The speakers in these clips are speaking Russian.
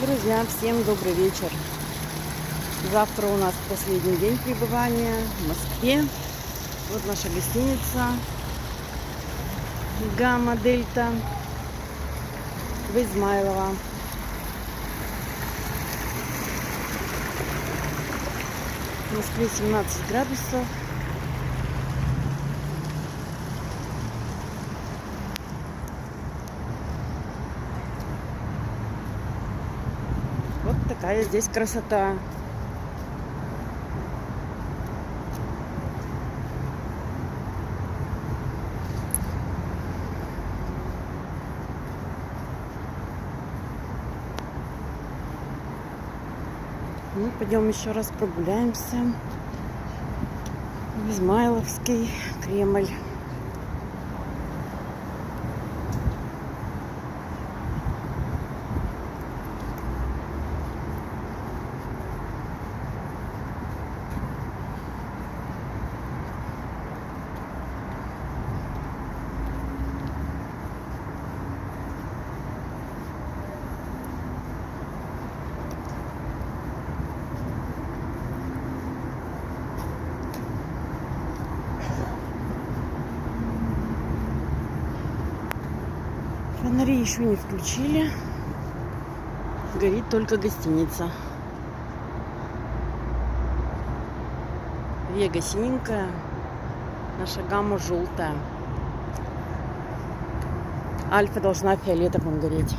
Друзья, всем добрый вечер. Завтра у нас последний день пребывания в Москве. Вот наша гостиница Гамма Дельта в Измайлово. В Москве 17 градусов. Вот такая здесь красота. Ну, пойдем еще раз прогуляемся в Измайловский Кремль. Фонари еще не включили. Горит только гостиница. Вега синенькая, наша Гамма желтая. Альфа должна фиолетовым гореть.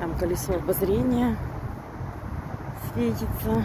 Там колесо обозрения светится.